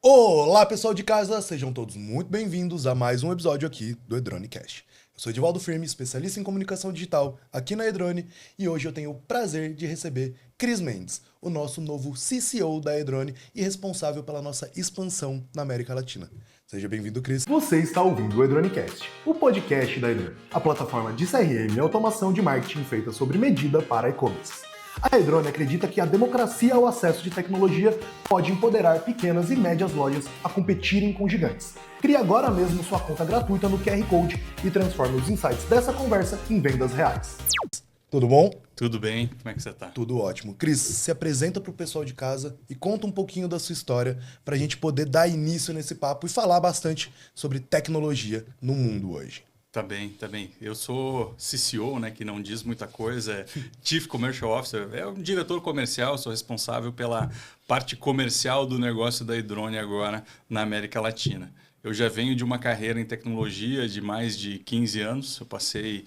Olá, pessoal de casa, sejam todos muito bem-vindos a mais um episódio aqui do Edronecast. Eu sou Edivaldo Firme, especialista em comunicação digital aqui na Edrone, e hoje eu tenho o prazer de receber Cris Mendes, o nosso novo CCO da Edrone e responsável pela nossa expansão na América Latina. Seja bem-vindo, Cris. Você está ouvindo o Edronecast, o podcast da Edrone, a plataforma de CRM e automação de marketing feita sob medida para e-commerce. A Edrone acredita que a democracia ao acesso de tecnologia pode empoderar pequenas e médias lojas a competirem com gigantes. Crie agora mesmo sua conta gratuita no QR Code e transforme os insights dessa conversa em vendas reais. Tudo bom? Tudo bem, como é que você tá? Tudo ótimo. Cris, se apresenta para o pessoal de casa e conta um pouquinho da sua história para a gente poder dar início nesse papo e falar bastante sobre tecnologia no mundo hoje. Tá bem, tá bem. Eu sou CCO, né, que não diz muita coisa, é Chief Commercial Officer, é um diretor comercial, sou responsável pela parte comercial do negócio da Edrone agora na América Latina. Eu já venho de uma carreira em tecnologia de mais de 15 anos, eu passei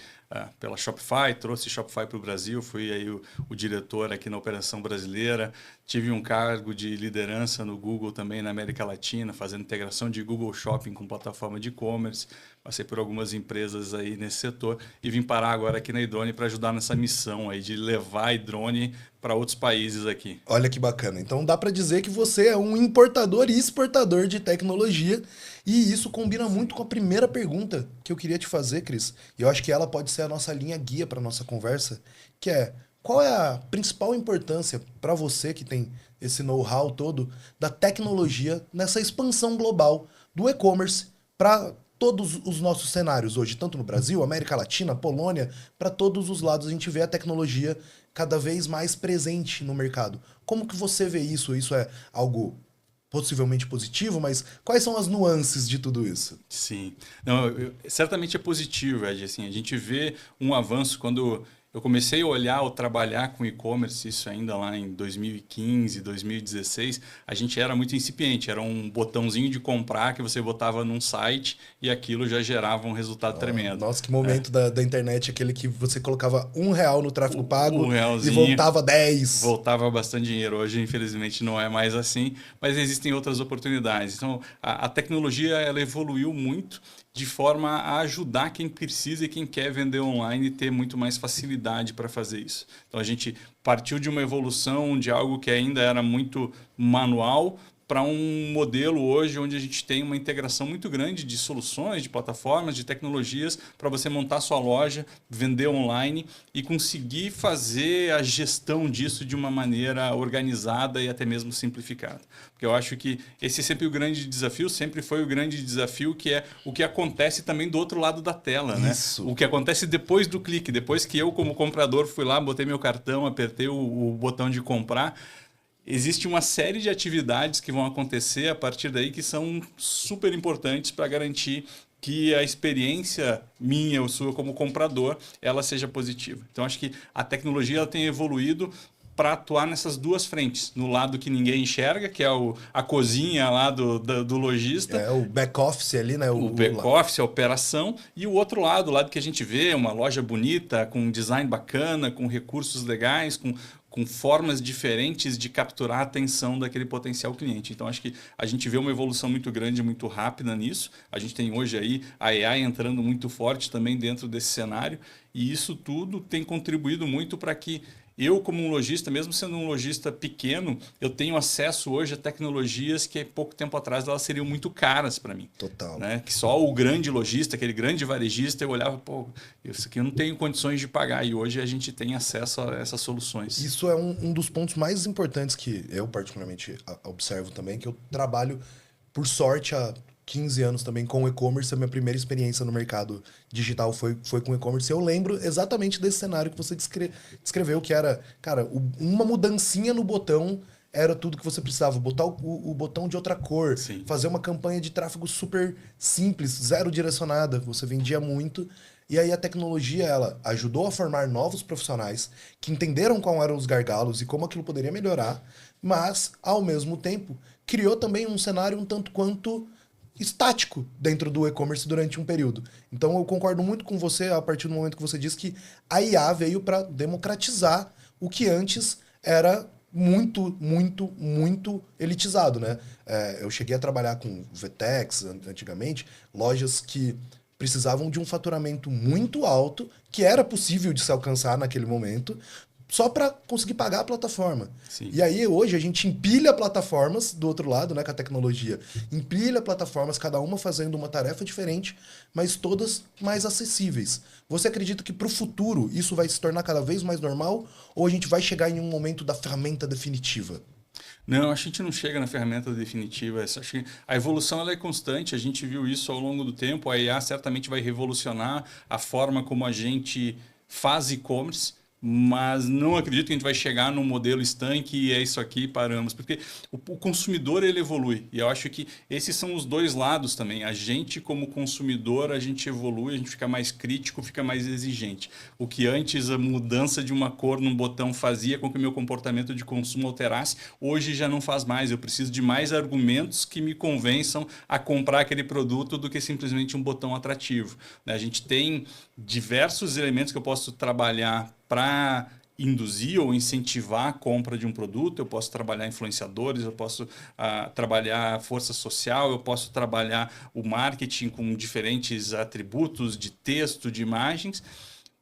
pela Shopify, trouxe Shopify para o Brasil, fui aí o diretor aqui na operação brasileira, tive um cargo de liderança no Google também na América Latina, fazendo integração de Google Shopping com plataforma de e-commerce, passei por algumas empresas aí nesse setor e vim parar agora aqui na Edrone para ajudar nessa missão aí de levar a Edrone para outros países aqui. Olha que bacana. Então dá para dizer que você é um importador e exportador de tecnologia e isso combina muito com a primeira pergunta que eu queria te fazer, Cris. E eu acho que ela pode ser a nossa linha guia para nossa conversa, que é: qual é a principal importância para você que tem esse know-how todo da tecnologia nessa expansão global do e-commerce para todos os nossos cenários hoje, tanto no Brasil, América Latina, Polônia, para todos os lados a gente vê a tecnologia cada vez mais presente no mercado. Como que você vê isso? Isso é algo possivelmente positivo, mas quais são as nuances de tudo isso? Sim, não, certamente é positivo, Ed. Assim, a gente vê um avanço quando eu comecei a olhar ou trabalhar com e-commerce, isso ainda lá em 2015, 2016, a gente era muito incipiente, era um botãozinho de comprar que você botava num site e aquilo já gerava um resultado tremendo. Nossa, que momento da internet, aquele que você colocava R$ 1 no tráfego pago Um e realzinho, voltava 10. voltava bastante dinheiro. Hoje, infelizmente, não é mais assim, mas existem outras oportunidades. Então, a tecnologia ela evoluiu muito de forma a ajudar quem precisa e quem quer vender online e ter muito mais facilidade para fazer isso. Então, a gente partiu de uma evolução de algo que ainda era muito manual para um modelo hoje onde a gente tem uma integração muito grande de soluções, de plataformas, de tecnologias para você montar sua loja, vender online e conseguir fazer a gestão disso de uma maneira organizada e até mesmo simplificada. Porque eu acho que esse é sempre o grande desafio, sempre foi o grande desafio, que é o que acontece também do outro lado da tela, né? Isso. O que acontece depois do clique, depois que eu como comprador fui lá, botei meu cartão, apertei o botão de comprar. Existe uma série de atividades que vão acontecer a partir daí que são super importantes para garantir que a experiência minha ou sua como comprador ela seja positiva. Então, acho que a tecnologia ela tem evoluído para atuar nessas duas frentes. No lado que ninguém enxerga, que é a cozinha lá do lojista. É o back-office ali, né? O back-office, a operação. E o outro lado, o lado que a gente vê, uma loja bonita, com um design bacana, com recursos legais, com formas diferentes de capturar a atenção daquele potencial cliente. Então, acho que a gente vê uma evolução muito grande, muito rápida nisso. A gente tem hoje aí a AI entrando muito forte também dentro desse cenário. E isso tudo tem contribuído muito para que eu, como um lojista, mesmo sendo um lojista pequeno, eu tenho acesso hoje a tecnologias que há pouco tempo atrás elas seriam muito caras para mim. Total. Né? Que só o grande lojista, aquele grande varejista, eu olhava, pô, isso aqui eu não tenho condições de pagar. E hoje a gente tem acesso a essas soluções. Isso é um dos pontos mais importantes que eu particularmente observo também, que eu trabalho, por sorte, há 15 anos também com e-commerce. A minha primeira experiência no mercado digital foi com e-commerce. Eu lembro exatamente desse cenário que você descreveu, que era, cara, uma mudancinha no botão era tudo que você precisava. Botar o botão de outra cor, Sim. fazer uma campanha de tráfego super simples, zero direcionada. Você vendia muito. E aí a tecnologia, ela ajudou a formar novos profissionais que entenderam quais eram os gargalos e como aquilo poderia melhorar, mas, ao mesmo tempo, criou também um cenário um tanto quanto estático dentro do e-commerce durante um período. Então eu concordo muito com você a partir do momento que você diz que a IA veio para democratizar o que antes era muito elitizado, né? Eu cheguei a trabalhar com Vetex antigamente, lojas que precisavam de um faturamento muito alto, que era possível de se alcançar naquele momento, só para conseguir pagar a plataforma. Sim. E aí hoje a gente empilha plataformas do outro lado, né, com a tecnologia. Empilha plataformas, cada uma fazendo uma tarefa diferente, mas todas mais acessíveis. Você acredita que para o futuro isso vai se tornar cada vez mais normal ou a gente vai chegar em um momento da ferramenta definitiva? Não, a gente não chega na ferramenta definitiva. Acho que a evolução ela é constante, a gente viu isso ao longo do tempo. A IA certamente vai revolucionar a forma como a gente faz e-commerce, mas não acredito que a gente vai chegar num modelo estanque e é isso aqui, paramos. Porque o consumidor ele evolui. E eu acho que esses são os dois lados também. A gente, como consumidor, a gente evolui, a gente fica mais crítico, fica mais exigente. O que antes a mudança de uma cor num botão fazia com que o meu comportamento de consumo alterasse, hoje já não faz mais. Eu preciso de mais argumentos que me convençam a comprar aquele produto do que simplesmente um botão atrativo. A gente tem diversos elementos que eu posso trabalhar para induzir ou incentivar a compra de um produto. Eu posso trabalhar influenciadores, eu posso trabalhar força social, eu posso trabalhar o marketing com diferentes atributos de texto, de imagens,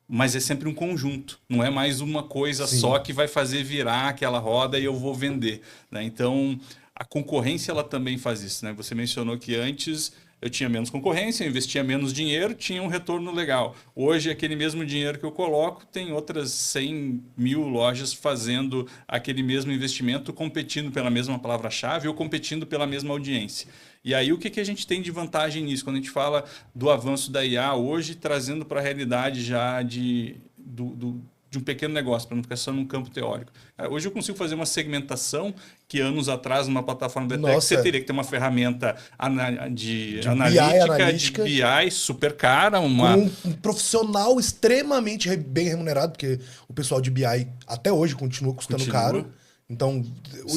mas é sempre um conjunto, não é mais uma coisa Sim. só que vai fazer virar aquela roda e eu vou vender, né? Então, a concorrência ela também faz isso, né? Você mencionou que antes eu tinha menos concorrência, eu investia menos dinheiro, tinha um retorno legal. Hoje, aquele mesmo dinheiro que eu coloco, tem outras 100.000 lojas fazendo aquele mesmo investimento, competindo pela mesma palavra-chave ou competindo pela mesma audiência. E aí, o que a gente tem de vantagem nisso? Quando a gente fala do avanço da IA hoje, trazendo para a realidade já de um pequeno negócio, para não ficar só num campo teórico. Hoje eu consigo fazer uma segmentação que anos atrás, numa plataforma BTX, você teria que ter uma ferramenta de analítica, de BI super cara. Com um profissional extremamente bem remunerado, porque o pessoal de BI até hoje continua custando caro. Então,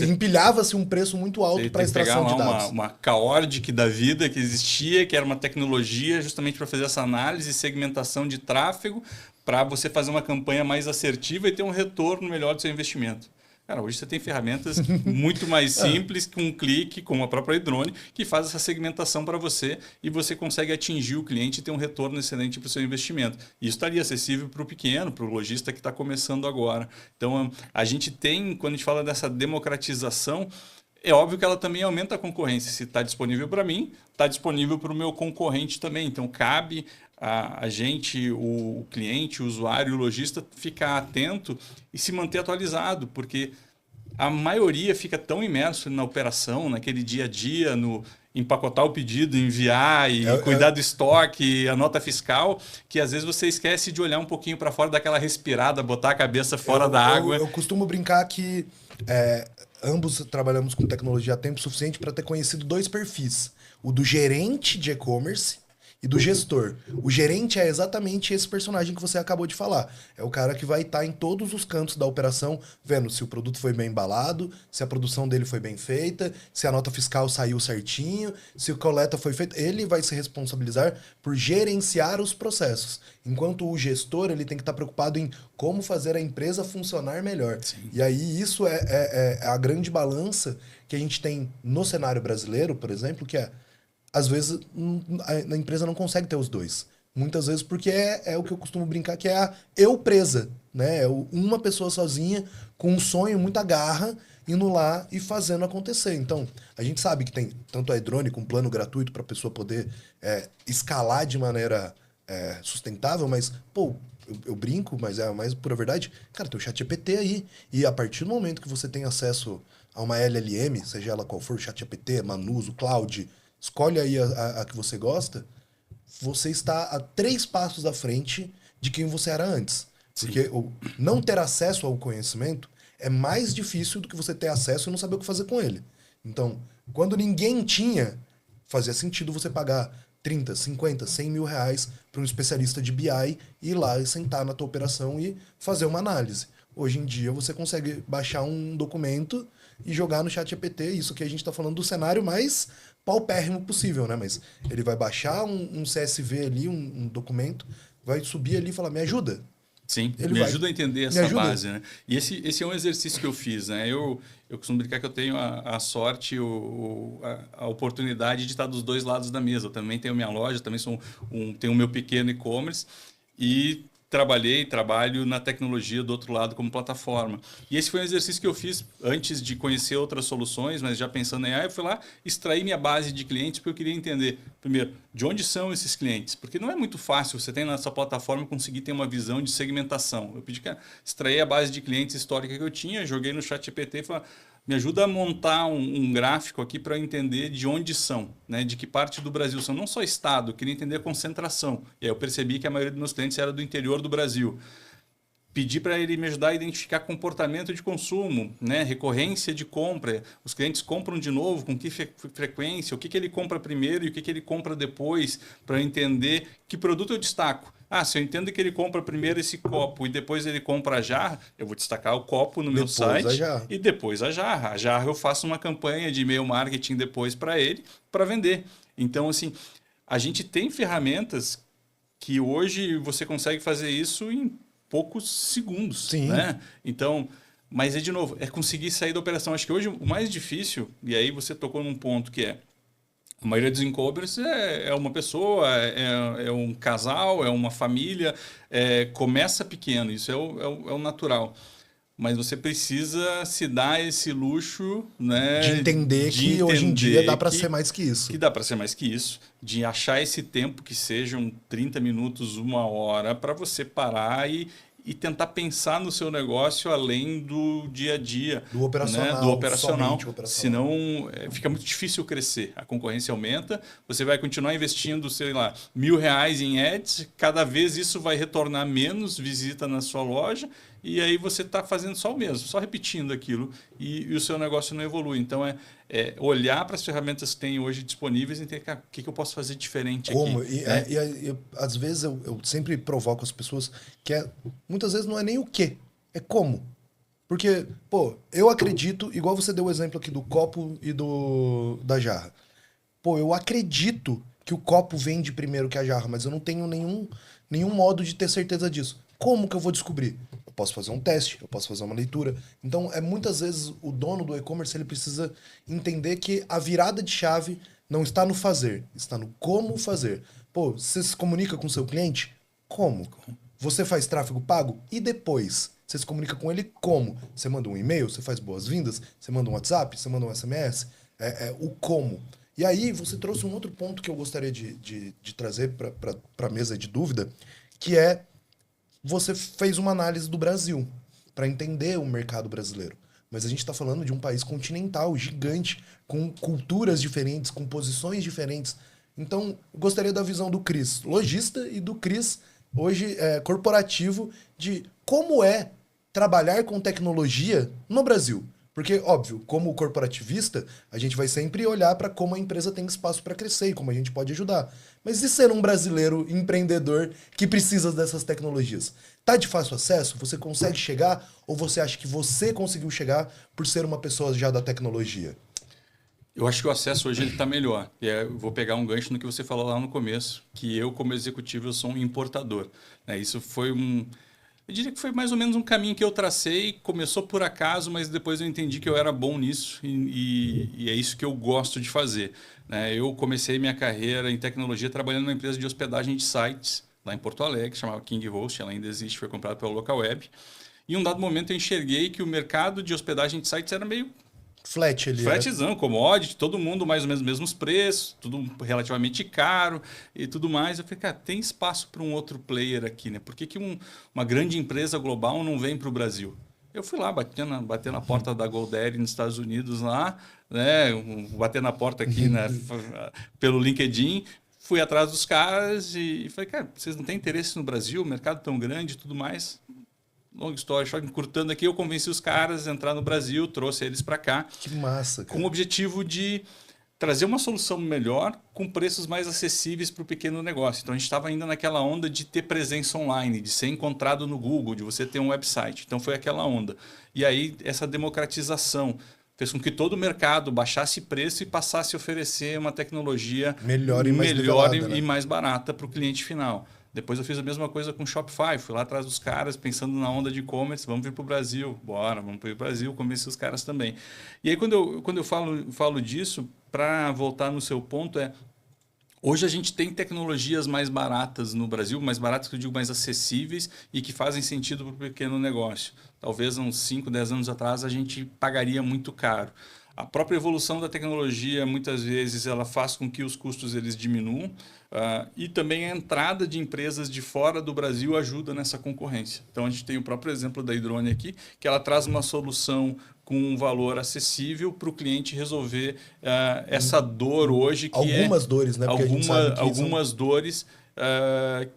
empilhava-se um preço muito alto para a extração de dados. Uma Chaordic da vida que existia, que era uma tecnologia justamente para fazer essa análise e segmentação de tráfego, para você fazer uma campanha mais assertiva e ter um retorno melhor do seu investimento. Cara, hoje você tem ferramentas muito mais simples, com um clique, como a própria iDrone, que faz essa segmentação para você e você consegue atingir o cliente e ter um retorno excelente para o seu investimento. Isso estaria acessível para o pequeno, para o lojista que está começando agora. Então, a gente tem, quando a gente fala dessa democratização, é óbvio que ela também aumenta a concorrência. Se está disponível para mim, está disponível para o meu concorrente também. Então, cabe a gente, o cliente, o usuário, o lojista, ficar atento e se manter atualizado, porque a maioria fica tão imerso na operação, naquele dia a dia, no empacotar o pedido, enviar e cuidar do estoque, a nota fiscal, que às vezes você esquece de olhar um pouquinho para fora, daquela respirada, botar a cabeça fora da água. Eu costumo brincar que ambos trabalhamos com tecnologia há tempo suficiente para ter conhecido dois perfis. O do gerente de e-commerce e do gestor. O gerente é exatamente esse personagem que você acabou de falar. É o cara que vai estar em todos os cantos da operação, vendo se o produto foi bem embalado, se a produção dele foi bem feita, se a nota fiscal saiu certinho, se a coleta foi feita. Ele vai se responsabilizar por gerenciar os processos. Enquanto o gestor ele tem que estar preocupado em como fazer a empresa funcionar melhor. Sim. E aí isso é a grande balança que a gente tem no cenário brasileiro, por exemplo, que às vezes a empresa não consegue ter os dois. Muitas vezes porque é o que eu costumo brincar, que é a eu presa, né? É uma pessoa sozinha com um sonho, muita garra, indo lá e fazendo acontecer. Então, a gente sabe que tem tanto a iDrone com plano gratuito para a pessoa poder escalar de maneira sustentável, mas, pô, eu brinco, mas é a mais pura verdade. Cara, tem o ChatGPT aí. E a partir do momento que você tem acesso a uma LLM, seja ela qual for, o ChatGPT, Manuso, Cloud, escolhe aí a que você gosta, você está a 3 passos à frente de quem você era antes. Sim. Porque não ter acesso ao conhecimento é mais difícil do que você ter acesso e não saber o que fazer com ele. Então, quando ninguém tinha, fazia sentido você pagar 30, 50, 100 mil reais para um especialista de BI e ir lá e sentar na tua operação e fazer uma análise. Hoje em dia você consegue baixar um documento e jogar no ChatGPT, isso que a gente está falando do cenário mais paupérrimo possível, né? Mas ele vai baixar um CSV ali, um documento, vai subir ali e falar, me ajuda. Sim, Ele me vai. ajuda a entender Me essa ajuda. base, né? E esse é um exercício que eu fiz, né? Eu costumo brincar que eu tenho a sorte, a oportunidade de estar dos dois lados da mesa. Eu também tenho minha loja, também tenho o meu pequeno e-commerce e trabalho na tecnologia do outro lado como plataforma. E esse foi um exercício que eu fiz antes de conhecer outras soluções, mas já pensando em AI, eu fui lá extrair minha base de clientes porque eu queria entender, primeiro, de onde são esses clientes? Porque não é muito fácil você tem na sua plataforma conseguir ter uma visão de segmentação. Eu pedi que extrair a base de clientes histórica que eu tinha, joguei no ChatGPT e falei, me ajuda a montar um gráfico aqui para entender de onde são, né? De que parte do Brasil são. Não só estado, eu queria entender a concentração. E aí eu percebi que a maioria dos meus clientes era do interior do Brasil. Pedi para ele me ajudar a identificar comportamento de consumo, né? Recorrência de compra. Os clientes compram de novo, com que frequência, o que ele compra primeiro e o que ele compra depois, para entender que produto eu destaco. Ah, se eu entendo que ele compra primeiro esse copo e depois ele compra a jarra, eu vou destacar o copo no meu Depois a site jarra. e depois a jarra. A jarra eu faço uma campanha de e-mail marketing depois para ele, para vender. Então, assim, a gente tem ferramentas que hoje você consegue fazer isso em poucos segundos, Sim. né? Então, mas de novo, é conseguir sair da operação. Acho que hoje o mais difícil, e aí você tocou num ponto que é a maioria dos e-commerce é uma pessoa, é um casal, é uma família, começa pequeno, isso é o natural. Mas você precisa se dar esse luxo, De né, entender de que hoje em dia dá entender para ser mais que isso. que dá para ser mais que isso, de achar esse tempo que sejam 30 minutos, uma hora, para você parar e tentar pensar no seu negócio além do dia a dia, Do operacional, né? Do operacional. somente o operacional. Senão fica muito difícil crescer. A concorrência aumenta, você vai continuar investindo, sei lá, R$ 1.000 em ads, cada vez isso vai retornar menos visita na sua loja e aí você está fazendo só o mesmo, só repetindo aquilo e o seu negócio não evolui. Então é olhar para as ferramentas que tem hoje disponíveis e entender, cara, o que eu posso fazer diferente Como? aqui, né? Às vezes eu sempre provoco as pessoas que muitas vezes não é nem o quê, é como. Porque, pô, eu acredito, igual você deu o exemplo aqui do copo e da jarra. Pô, eu acredito que o copo vende primeiro que a jarra, mas eu não tenho nenhum modo de ter certeza disso. Como que eu vou descobrir? Eu posso fazer um teste, eu posso fazer uma leitura. Então, muitas vezes o dono do e-commerce ele precisa entender que a virada de chave não está no fazer, está no como fazer. Pô, você se comunica com o seu cliente? Como? Você faz tráfego pago? E depois? Você se comunica com ele como? Você manda um e-mail? Você faz boas-vindas? Você manda um WhatsApp? Você manda um SMS? O como. E aí você trouxe um outro ponto que eu gostaria de trazer para a mesa de dúvida, que é você fez uma análise do Brasil para entender o mercado brasileiro. Mas a gente está falando de um país continental, gigante, com culturas diferentes, com posições diferentes. Então, eu gostaria da visão do Cris, lojista, e do Cris, hoje corporativo, de como é trabalhar com tecnologia no Brasil. Porque, óbvio, como corporativista, a gente vai sempre olhar para como a empresa tem espaço para crescer e como a gente pode ajudar. Mas e ser um brasileiro empreendedor que precisa dessas tecnologias? Tá de fácil acesso? Você consegue chegar? Ou você acha que você conseguiu chegar por ser uma pessoa já da tecnologia? Eu acho que o acesso hoje está melhor. E eu vou pegar um gancho no que você falou lá no começo, que eu, como executivo, eu sou um importador. Isso foi eu diria que foi mais ou menos um caminho que eu tracei, começou por acaso, mas depois eu entendi que eu era bom nisso e é isso que eu gosto de fazer. Eu comecei minha carreira em tecnologia trabalhando numa empresa de hospedagem de sites, lá em Porto Alegre, chamava King Host, ela ainda existe, foi comprada pela Localweb. E em um dado momento eu enxerguei que o mercado de hospedagem de sites era meio Flat ali. flatzão, commodity, todo mundo mais ou menos os mesmos preços, tudo relativamente caro e tudo mais. Eu falei, cara, tem espaço para um outro player aqui, né? Por que uma grande empresa global não vem para o Brasil? Eu fui lá, bater na porta da GoDaddy nos Estados Unidos lá, né? Bater na porta aqui pelo LinkedIn, fui atrás dos caras e falei, cara, vocês não têm interesse no Brasil, mercado tão grande e tudo mais? Longa história, só encurtando aqui, eu convenci os caras a entrar no Brasil, trouxe eles para cá. Que massa, cara. Com o objetivo de trazer uma solução melhor com preços mais acessíveis para o pequeno negócio. Então a gente estava ainda naquela onda de ter presença online, de ser encontrado no Google, de você ter um website. Então foi aquela onda. E aí essa democratização fez com que todo o mercado baixasse preço e passasse a oferecer uma tecnologia melhor e mais melhor nivelada, né? e mais barata para o cliente final. Depois eu fiz a mesma coisa com o Shopify. Fui lá atrás dos caras, pensando na onda de e-commerce. Vamos vir para o Brasil. Bora, vamos para o Brasil. Convenci os caras também. E aí, quando eu falo disso, para voltar no seu ponto, hoje a gente tem tecnologias mais baratas no Brasil, mais baratas que eu digo, mais acessíveis e que fazem sentido para o pequeno negócio. Talvez uns 5, 10 anos atrás a gente pagaria muito caro. A própria evolução da tecnologia, muitas vezes, ela faz com que os custos eles diminuam e também a entrada de empresas de fora do Brasil ajuda nessa concorrência. Então, a gente tem o próprio exemplo da iDrone aqui, que ela traz uma solução com um valor acessível para o cliente resolver essa dor hoje. Que algumas dores, né? Porque a gente sabe que algumas dores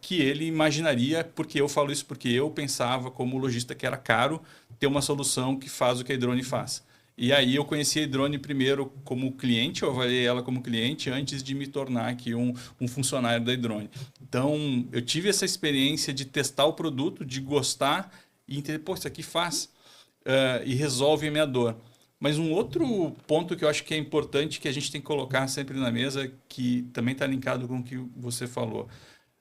que ele imaginaria, porque eu falo isso porque eu pensava como lojista que era caro ter uma solução que faz o que a iDrone faz. E aí eu conheci a iDrone primeiro como cliente, eu avaliei ela como cliente antes de me tornar aqui um funcionário da iDrone. Então, eu tive essa experiência de testar o produto, de gostar e entender, pô, isso aqui faz e resolve a minha dor. Mas um outro ponto que eu acho que é importante, que a gente tem que colocar sempre na mesa, que também está linkado com o que você falou.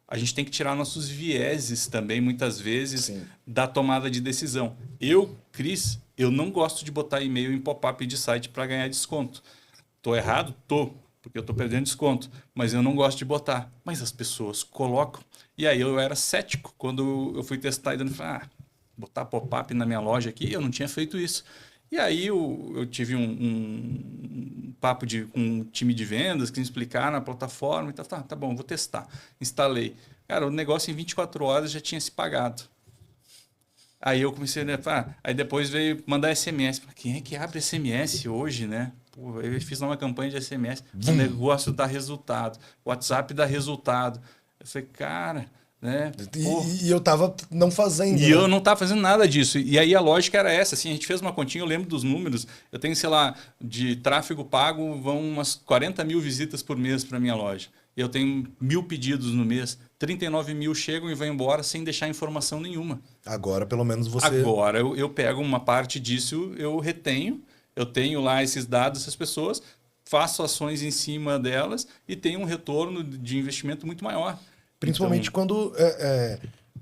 A gente tem que tirar nossos vieses também, muitas vezes, Sim. da tomada de decisão. Cris, eu não gosto de botar e-mail em pop-up de site para ganhar desconto. Tô errado? Tô, porque eu tô perdendo desconto. Mas eu não gosto de botar. Mas as pessoas colocam. E aí eu era cético quando eu fui testar e falei, botar pop-up na minha loja aqui, eu não tinha feito isso. E aí eu tive um papo com um time de vendas que me explicaram na plataforma e tal. Tá bom, vou testar. Instalei. Cara, o negócio em 24 horas já tinha se pagado. Aí eu comecei, né? Aí depois veio mandar SMS. Quem é que abre SMS hoje, né? Pô, eu fiz uma campanha de SMS. O negócio dá resultado. O WhatsApp dá resultado. Eu falei, cara, né? E eu tava não fazendo. E eu não tava fazendo nada disso. E aí a lógica era essa. Assim, a gente fez uma continha, eu lembro dos números. Eu tenho, sei lá, de tráfego pago, vão umas 40 mil visitas por mês para minha loja. Eu tenho 1.000 pedidos no mês. 39 mil chegam e vão embora sem deixar informação nenhuma. Agora, pelo menos você... Agora, eu pego uma parte disso, eu retenho. Eu tenho lá esses dados dessas pessoas, faço ações em cima delas e tenho um retorno de investimento muito maior. Principalmente então... quando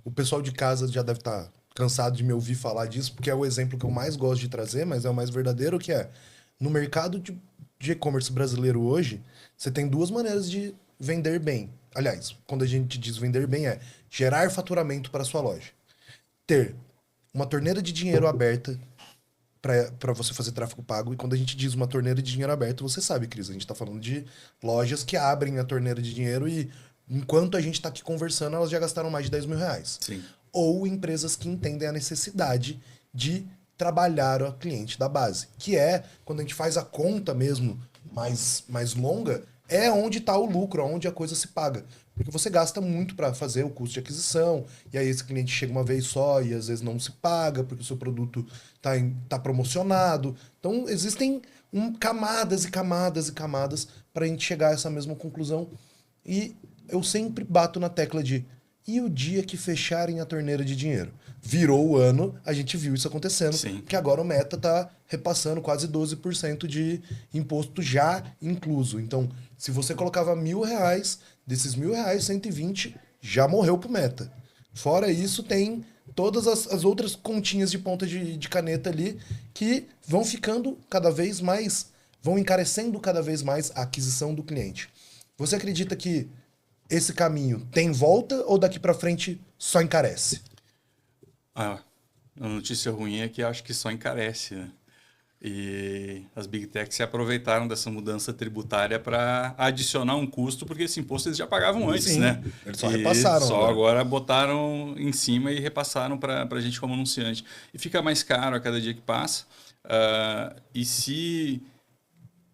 o pessoal de casa já deve estar cansado de me ouvir falar disso, porque é o exemplo que eu mais gosto de trazer, mas é o mais verdadeiro, que é no mercado de e-commerce brasileiro hoje, você tem duas maneiras de vender bem. Aliás, quando a gente diz vender bem, é gerar faturamento para a sua loja. Ter uma torneira de dinheiro aberta para você fazer tráfego pago. E quando a gente diz uma torneira de dinheiro aberta, você sabe, Cris, a gente está falando de lojas que abrem a torneira de dinheiro e enquanto a gente está aqui conversando, elas já gastaram mais de 10 mil reais. Sim. Ou empresas que entendem a necessidade de trabalhar o cliente da base. Que é, quando a gente faz a conta mesmo mais longa, é onde está o lucro, onde a coisa se paga. Porque você gasta muito para fazer o custo de aquisição, e aí esse cliente chega uma vez só e às vezes não se paga, porque o seu produto tá promocionado. Então existem camadas e camadas e camadas para a gente chegar a essa mesma conclusão. E eu sempre bato na tecla de e o dia que fecharem a torneira de dinheiro? Virou o ano, a gente viu isso acontecendo. Sim. Que agora o Meta está repassando quase 12% de imposto já incluso. Então, se você colocava R$1.000, desses R$1.000, 120 já morreu pro Meta. Fora isso, tem todas as outras continhas de ponta de caneta ali que vão ficando cada vez mais, vão encarecendo cada vez mais a aquisição do cliente. Você acredita que esse caminho tem volta ou daqui para frente só encarece? A notícia ruim é que eu acho que só encarece, né? E as Big Techs se aproveitaram dessa mudança tributária para adicionar um custo, porque esse imposto eles já pagavam antes, Sim, né? Eles só repassaram. Só agora botaram em cima e repassaram para a gente como anunciante. E fica mais caro a cada dia que passa. E se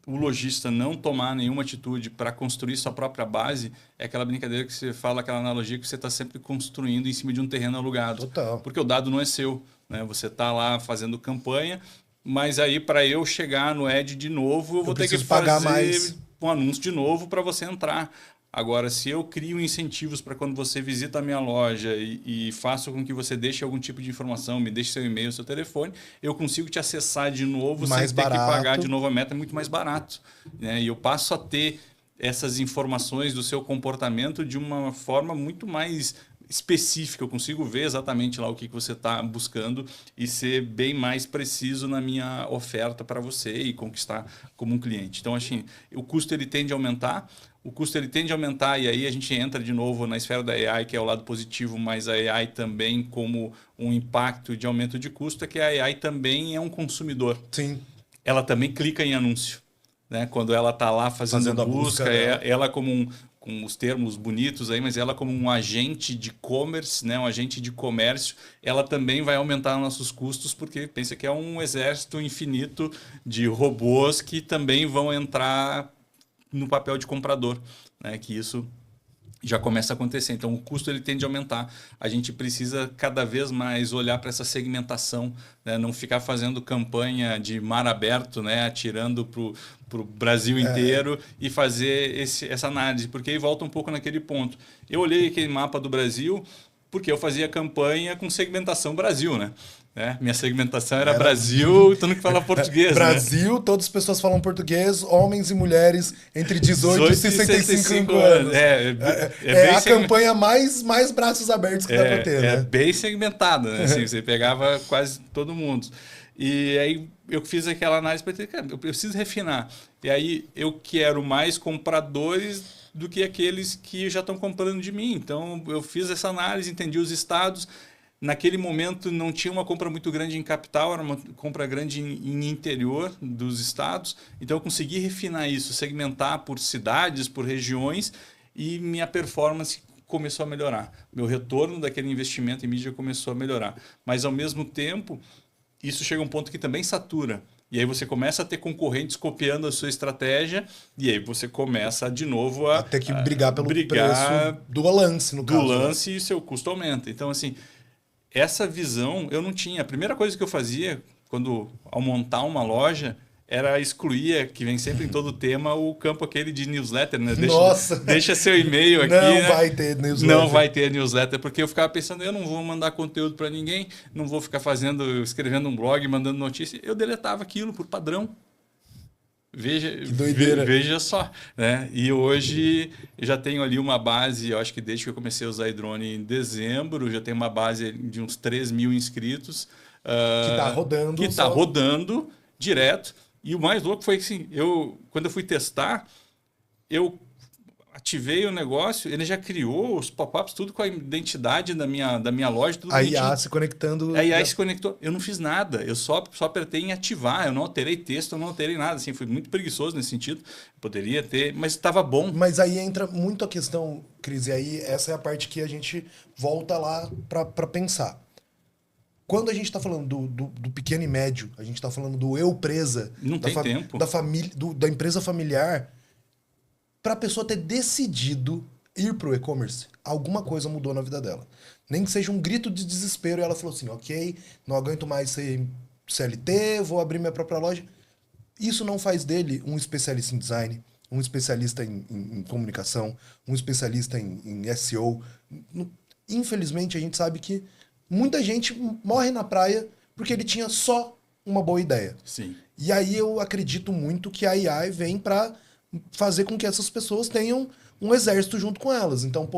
o lojista não tomar nenhuma atitude para construir sua própria base, é aquela brincadeira que você fala, aquela analogia que você está sempre construindo em cima de um terreno alugado. Total. Porque o dado não é seu, né? Você está lá fazendo campanha, mas aí para eu chegar no Ad de novo, eu vou ter que pagar fazer mais um anúncio de novo para você entrar. Agora, se eu crio incentivos para quando você visita a minha loja e faço com que você deixe algum tipo de informação, me deixe seu e-mail, seu telefone, eu consigo te acessar de novo mais sem ter barato. que pagar de novo a meta, é muito mais barato, né? E eu passo a ter essas informações do seu comportamento de uma forma muito mais específica, eu consigo ver exatamente lá o que você está buscando e ser bem mais preciso na minha oferta para você e conquistar como um cliente. Então, assim, o custo ele tende a aumentar, e aí a gente entra de novo na esfera da AI, que é o lado positivo, mas a AI também como um impacto de aumento de custo, é que a AI também é um consumidor. Sim. Ela também clica em anúncio, né? Quando ela está lá fazendo a busca, dela. ela como com os termos bonitos aí, mas ela como um agente de e-commerce, né? Um agente de comércio, ela também vai aumentar nossos custos, porque pensa que é um exército infinito de robôs que também vão entrar no papel de comprador, né? Que isso já começa a acontecer. Então, o custo ele tende a aumentar. A gente precisa cada vez mais olhar para essa segmentação, né? Não ficar fazendo campanha de mar aberto, né? Atirando para o Brasil inteiro e fazer essa análise. Porque aí volta um pouco naquele ponto. Eu olhei aquele mapa do Brasil porque eu fazia campanha com segmentação Brasil, né? Minha segmentação era Brasil, todo que fala português. Brasil, né? Todas as pessoas falam português, homens e mulheres entre 18 e 65 anos. É a campanha mais braços abertos que dá pra ter, né? É bem segmentada, né? Assim, você pegava quase todo mundo. E aí eu fiz aquela análise para ter, cara, eu preciso refinar. E aí eu quero mais compradores do que aqueles que já estão comprando de mim. Então eu fiz essa análise, entendi os estados. Naquele momento não tinha uma compra muito grande em capital, era uma compra grande em interior dos estados. Então eu consegui refinar isso, segmentar por cidades, por regiões, e minha performance começou a melhorar. Meu retorno daquele investimento em mídia começou a melhorar. Mas ao mesmo tempo, isso chega a um ponto que também satura. E aí você começa a ter concorrentes copiando a sua estratégia, e aí você começa de novo a ter que brigar pelo preço do lance, no caso. Do lance, e seu custo aumenta. Então, assim, essa visão eu não tinha. A primeira coisa que eu fazia ao montar uma loja era excluir, que vem sempre em todo tema, o campo aquele de newsletter, né? Deixa seu e-mail aqui. Não vai ter newsletter. Não vai ter newsletter, porque eu ficava pensando, eu não vou mandar conteúdo para ninguém, não vou ficar escrevendo um blog, mandando notícia. Eu deletava aquilo por padrão. Veja só, né? E hoje eu já tenho ali uma base, eu acho que desde que eu comecei a usar drone em dezembro, já tenho uma base de uns 3 mil inscritos. Que está rodando. Que está rodando direto. E o mais louco foi que, assim, quando eu fui testar, eu ativei o negócio, ele já criou os pop-ups, tudo com a identidade da minha loja. Tudo a IA se conectando. A IA se conectou. Eu não fiz nada, eu só apertei em ativar, eu não alterei texto, eu não alterei nada. Assim, fui muito preguiçoso nesse sentido. Poderia ter, mas estava bom. Mas aí entra muito a questão, Cris, e aí essa é a parte que a gente volta lá para pensar. Quando a gente está falando do pequeno e médio, a gente está falando do eu presa, não tem tempo. Da família, da empresa familiar, para a pessoa ter decidido ir para o e-commerce, alguma coisa mudou na vida dela. Nem que seja um grito de desespero e ela falou assim, ok, não aguento mais ser CLT, vou abrir minha própria loja. Isso não faz dele um especialista em design, um especialista em comunicação, um especialista em SEO. Infelizmente, a gente sabe que muita gente morre na praia porque ele tinha só uma boa ideia. Sim. E aí eu acredito muito que a AI vem para fazer com que essas pessoas tenham um exército junto com elas. Então,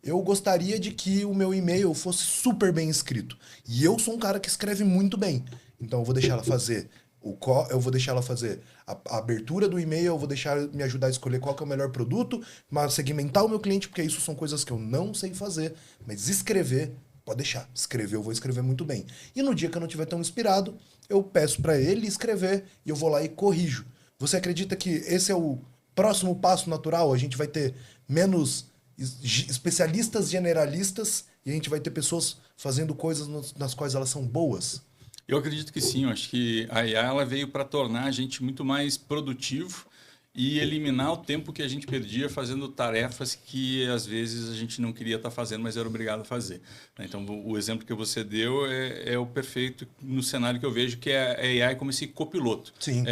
eu gostaria de que o meu e-mail fosse super bem escrito. E eu sou um cara que escreve muito bem. Então, eu vou deixar ela fazer eu vou deixar ela fazer a abertura do e-mail, eu vou deixar me ajudar a escolher qual que é o melhor produto, mas segmentar o meu cliente, porque isso são coisas que eu não sei fazer. Mas escrever, pode deixar. Escrever, eu vou escrever muito bem. E no dia que eu não estiver tão inspirado, eu peço para ele escrever e eu vou lá e corrijo. Você acredita que esse é o próximo passo natural? A gente vai ter menos especialistas generalistas e a gente vai ter pessoas fazendo coisas nas quais elas são boas? Eu acredito que sim. Eu acho que a IA ela veio para tornar a gente muito mais produtivo e eliminar o tempo que a gente perdia fazendo tarefas que às vezes a gente não queria estar fazendo, mas era obrigado a fazer. Então, o exemplo que você deu é o perfeito no cenário que eu vejo, que é a AI como esse copiloto. Sim.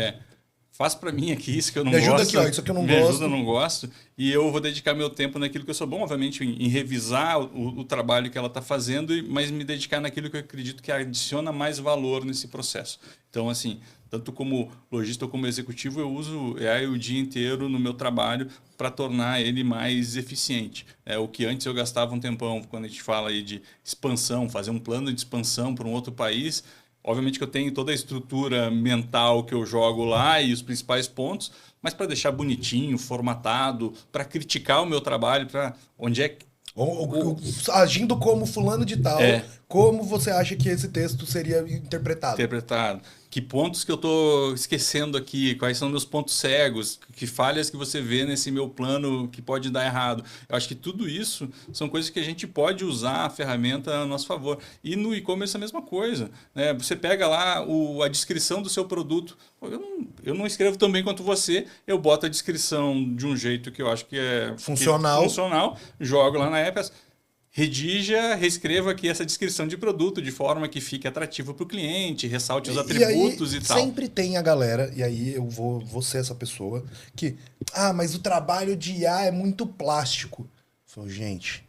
Faz para mim aqui isso que eu não gosto. Me ajuda aqui, ó, isso que eu não gosto. Me ajuda, eu não gosto. E eu vou dedicar meu tempo naquilo que eu sou bom, obviamente, em revisar o trabalho que ela está fazendo, mas me dedicar naquilo que eu acredito que adiciona mais valor nesse processo. Então, assim, tanto como lojista ou como executivo, eu uso AI o dia inteiro no meu trabalho para tornar ele mais eficiente. O que antes eu gastava um tempão, quando a gente fala aí de expansão, fazer um plano de expansão para um outro país, obviamente que eu tenho toda a estrutura mental que eu jogo lá e os principais pontos, mas para deixar bonitinho, formatado, para criticar o meu trabalho, para onde é que Agindo como fulano de tal, é como você acha que esse texto seria interpretado? interpretado. Que pontos que eu estou esquecendo aqui? Quais são meus pontos cegos? Que falhas que você vê nesse meu plano que pode dar errado? Eu acho que tudo isso são coisas que a gente pode usar a ferramenta a nosso favor. E no e-commerce é a mesma coisa, né? Você pega lá a descrição do seu produto. Eu não escrevo tão bem quanto você, eu boto a descrição de um jeito que eu acho que é Funcional. funcional, jogo lá na app. Redija, reescreva aqui essa descrição de produto de forma que fique atrativo para o cliente, ressalte os E aí atributos e tal. sempre tem a galera, e aí eu vou ser essa pessoa, que, mas o trabalho de IA é muito plástico. Eu falo, gente,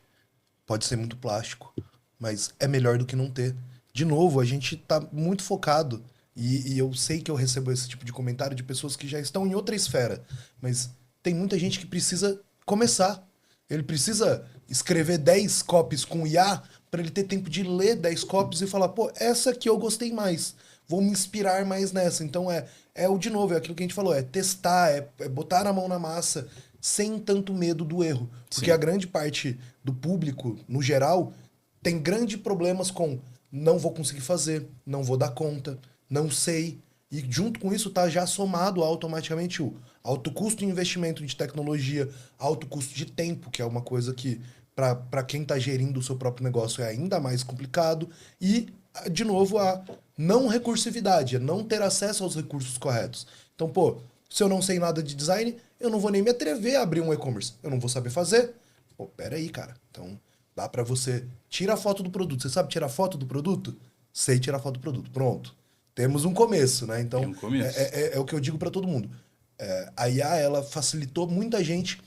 pode ser muito plástico, mas é melhor do que não ter. De novo, a gente tá muito focado, e eu sei que eu recebo esse tipo de comentário de pessoas que já estão em outra esfera, mas tem muita gente que precisa começar. Ele precisa escrever 10 copies com IA para ele ter tempo de ler 10 copies e falar, pô, essa aqui eu gostei mais. Vou me inspirar mais nessa. Então de novo, é aquilo que a gente falou, é testar, é botar a mão na massa sem tanto medo do erro. Porque Sim. a grande parte do público, no geral, tem grandes problemas com não vou conseguir fazer, não vou dar conta, não sei. E junto com isso tá já somado automaticamente o alto custo de investimento de tecnologia, alto custo de tempo, que é uma coisa que para quem está gerindo o seu próprio negócio é ainda mais complicado. E, de novo, a não recursividade, a não ter acesso aos recursos corretos. Então, pô, se eu não sei nada de design, eu não vou nem me atrever a abrir um e-commerce. Eu não vou saber fazer. Pô, pera aí, cara. Então, dá para você... Tira a foto do produto. Você sabe tirar foto do produto? Sei tirar foto do produto. Pronto. Temos um começo, né? Tem Então, um começo. é o que eu digo para todo mundo. A IA, ela facilitou muita gente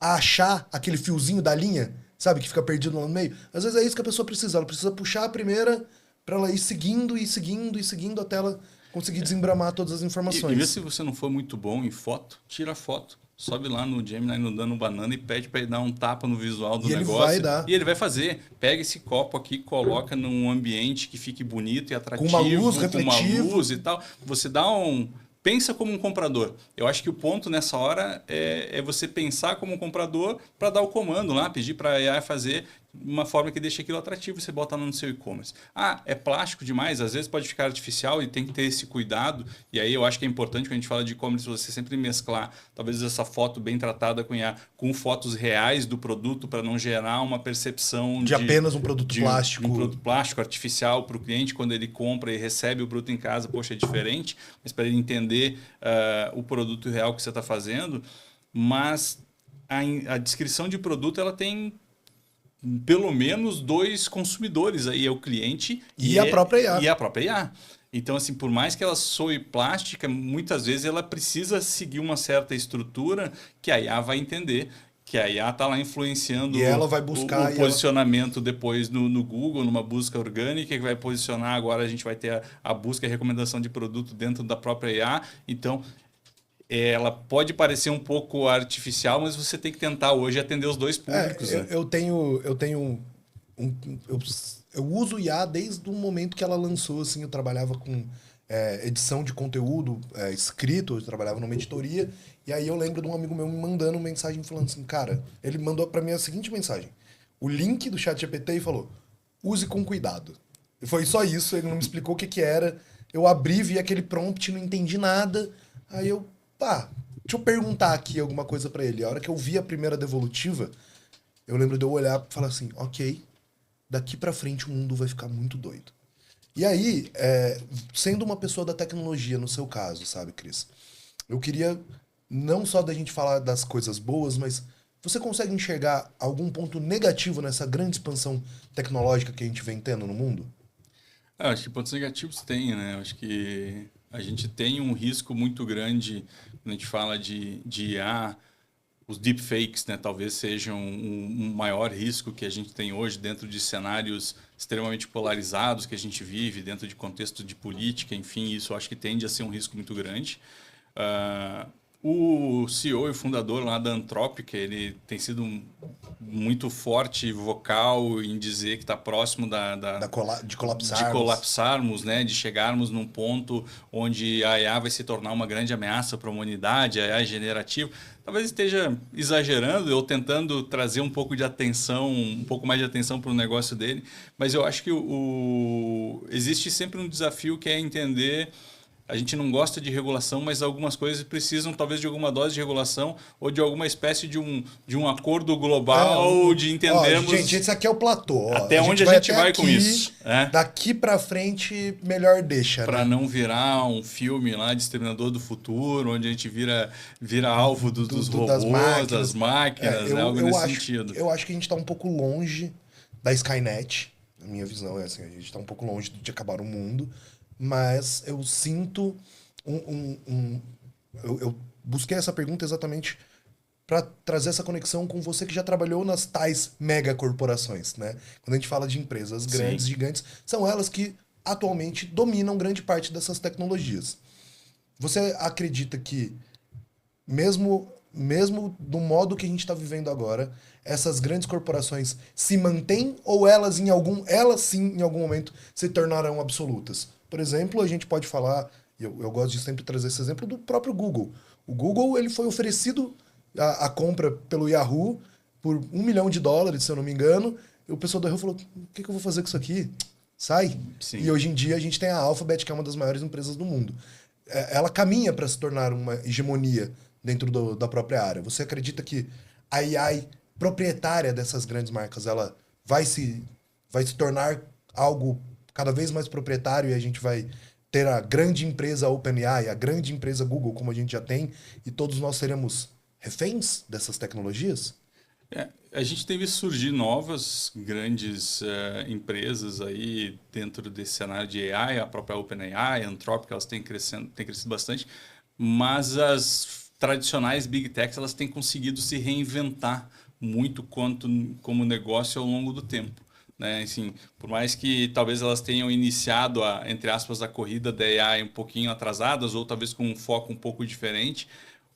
a achar aquele fiozinho da linha, sabe? Que fica perdido lá no meio. Às vezes é isso que a pessoa precisa. Ela precisa puxar a primeira para ela ir seguindo e seguindo e seguindo até ela conseguir desembramar todas as E informações. vê se você não for muito bom em foto, tira foto. Sobe lá no Gemini, no Dando Banana e pede para ele dar um tapa no visual do E ele vai negócio. dar. E ele vai fazer. Pega esse copo aqui, coloca num ambiente que fique bonito e Com uma luz, atrativo, com uma refletivo. luz e tal. Você dá um... Pensa como um comprador. Eu acho que o ponto nessa hora é você pensar como um comprador para dar o comando lá, pedir para a AI fazer uma forma que deixe aquilo atrativo e você bota no seu e-commerce. É plástico demais, às vezes pode ficar artificial e tem que ter esse cuidado. E aí eu acho que é importante quando a gente fala de e-commerce você sempre mesclar talvez essa foto bem tratada com IA com fotos reais do produto para não gerar uma percepção De apenas um produto de plástico. um produto plástico artificial para o cliente quando ele compra e recebe o produto em casa, poxa, é diferente, mas para ele entender o produto real que você está fazendo. Mas a descrição de produto ela tem pelo menos dois consumidores aí, é o cliente E a própria IA. e a própria IA. Então, assim, por mais que ela soe plástica, muitas vezes ela precisa seguir uma certa estrutura que a IA vai entender, que a IA está lá influenciando E ela vai buscar o posicionamento depois no Google, numa busca orgânica, que vai posicionar agora, a gente vai ter a busca e recomendação de produto dentro da própria IA. Então, ela pode parecer um pouco artificial, mas você tem que tentar hoje atender os dois públicos, né? Eu tenho eu uso IA desde o momento que ela lançou, assim, eu trabalhava com edição de conteúdo escrito, eu trabalhava numa editoria, e aí eu lembro de um amigo meu me mandando uma mensagem falando assim, cara, ele mandou pra mim a seguinte mensagem, o link do chat GPT e falou, use com cuidado. E foi só isso, ele não me explicou o que que era, eu abri, vi aquele prompt, não entendi nada, aí eu, deixa eu perguntar aqui alguma coisa pra ele. A hora que eu vi a primeira devolutiva, eu lembro de eu olhar e falar assim, ok, daqui pra frente o mundo vai ficar muito doido. E aí, sendo uma pessoa da tecnologia, no seu caso, sabe, Cris? Eu queria não só da gente falar das coisas boas, mas você consegue enxergar algum ponto negativo nessa grande expansão tecnológica que a gente vem tendo no mundo? Acho que pontos negativos tem, né? Acho que a gente tem um risco muito grande quando a gente fala de IA os deepfakes, né, talvez sejam um maior risco que a gente tem hoje dentro de cenários extremamente polarizados que a gente vive, dentro de contexto de política, enfim, isso eu acho que tende a ser um risco muito grande. O CEO e fundador lá da Anthropic, ele tem sido muito forte e vocal em dizer que está próximo De colapsarmos. de colapsarmos, né? De chegarmos num ponto onde a IA vai se tornar uma grande ameaça para a humanidade, a IA generativa. Talvez esteja exagerando ou tentando trazer um pouco de atenção, um pouco mais de atenção para o negócio dele, mas eu acho que existe sempre um desafio que é entender. A gente não gosta de regulação, mas algumas coisas precisam talvez de alguma dose de regulação ou de alguma espécie de um acordo global de entendermos... Ó, gente, esse aqui é o platô. Ó. Até onde a gente vai aqui, com isso. Daqui pra frente, melhor deixa. Para né? não virar um filme lá de Exterminador do Futuro, onde a gente vira alvo dos robôs, das máquinas, algo nesse sentido. Eu acho que a gente tá um pouco longe da Skynet. A minha visão é assim, a gente tá um pouco longe de acabar o mundo. Mas eu sinto eu busquei essa pergunta exatamente para trazer essa conexão com você que já trabalhou nas tais megacorporações, né? Quando a gente fala de empresas grandes, gigantes, são elas que atualmente dominam grande parte dessas tecnologias. Você acredita que, mesmo do modo que a gente está vivendo agora, essas grandes corporações se mantêm ou elas sim, em algum momento, se tornarão absolutas? Por exemplo, a gente pode falar, eu gosto de sempre trazer esse exemplo do próprio Google. O Google ele foi oferecido a compra pelo Yahoo por $1 milhão, se eu não me engano, e o pessoal do Yahoo falou, o que eu vou fazer com isso aqui? Sai. Sim. E hoje em dia a gente tem a Alphabet, que é uma das maiores empresas do mundo. Ela caminha para se tornar uma hegemonia dentro da própria área. Você acredita que a AI proprietária dessas grandes marcas ela vai se tornar algo cada vez mais proprietário e a gente vai ter a grande empresa OpenAI, a grande empresa Google, como a gente já tem, e todos nós seremos reféns dessas tecnologias? A gente tem visto surgir novas grandes empresas aí dentro desse cenário de AI, a própria OpenAI, a Anthropic, elas têm crescido bastante, mas as tradicionais Big Techs elas têm conseguido se reinventar muito como negócio ao longo do tempo. Né? Assim, por mais que talvez elas tenham iniciado entre aspas, a corrida da AI um pouquinho atrasadas ou talvez com um foco um pouco diferente,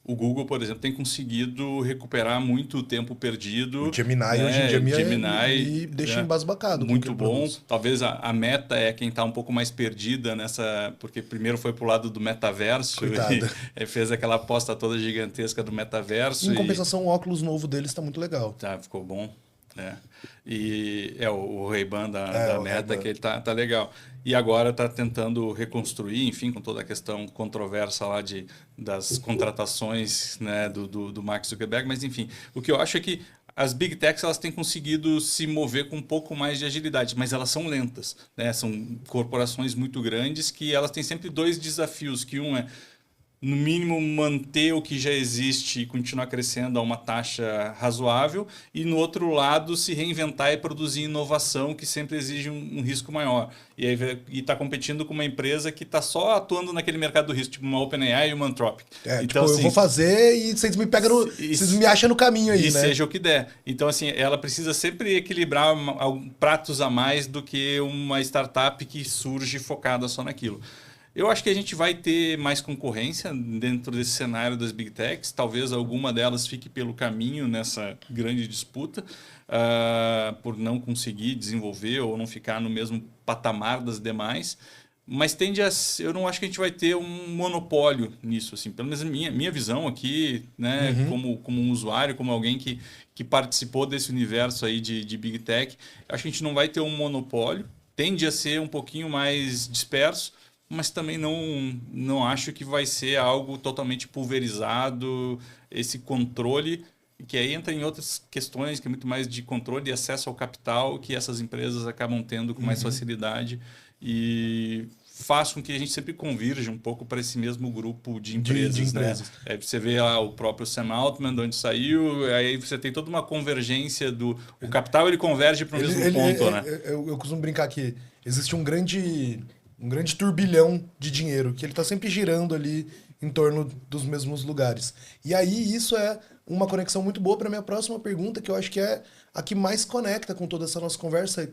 o Google, por exemplo, tem conseguido recuperar muito tempo perdido. O Gemini, né? hoje em dia, Gemini deixa embasbacado. Muito bom. Talvez a Meta é quem está um pouco mais perdida nessa... Porque primeiro foi para o lado do metaverso e fez aquela aposta toda gigantesca do metaverso. Em compensação, o óculos novo deles está muito legal. Tá, ficou bom. E o Ray-Ban da Meta, que ele tá legal. E agora está tentando reconstruir, enfim, com toda a questão controversa lá das contratações, né, do Mark Zuckerberg. Mas, enfim, o que eu acho é que as Big Techs elas têm conseguido se mover com um pouco mais de agilidade, mas elas são lentas. Né? São corporações muito grandes que elas têm sempre dois desafios, que um é no mínimo manter o que já existe e continuar crescendo a uma taxa razoável, e no outro lado se reinventar e produzir inovação, que sempre exige um risco maior. E está competindo com uma empresa que está só atuando naquele mercado do risco, tipo uma OpenAI e uma Anthropic. Então, assim, eu vou fazer e vocês me pegam vocês me acham no caminho aí, né? Seja o que der. Então, assim, ela precisa sempre equilibrar pratos a mais do que uma startup que surge focada só naquilo. Eu acho que a gente vai ter mais concorrência dentro desse cenário das Big Techs. Talvez alguma delas fique pelo caminho nessa grande disputa, por não conseguir desenvolver ou não ficar no mesmo patamar das demais. Mas eu não acho que a gente vai ter um monopólio nisso. Assim, pelo menos minha visão aqui, né, como um usuário, como alguém que participou desse universo aí de Big Tech, acho que a gente não vai ter um monopólio. Tende a ser um pouquinho mais disperso, mas também não acho que vai ser algo totalmente pulverizado, esse controle, que aí entra em outras questões, que é muito mais de controle e acesso ao capital, que essas empresas acabam tendo com mais facilidade e faz com que a gente sempre convirja um pouco para esse mesmo grupo de empresas. Né? Você vê lá o próprio Sam Altman, de onde saiu, aí você tem toda uma convergência o capital ele converge para o mesmo ponto. Né? Eu costumo brincar que existe um grande turbilhão de dinheiro, que ele está sempre girando ali em torno dos mesmos lugares. E aí isso é uma conexão muito boa para minha próxima pergunta, que eu acho que é a que mais conecta com toda essa nossa conversa.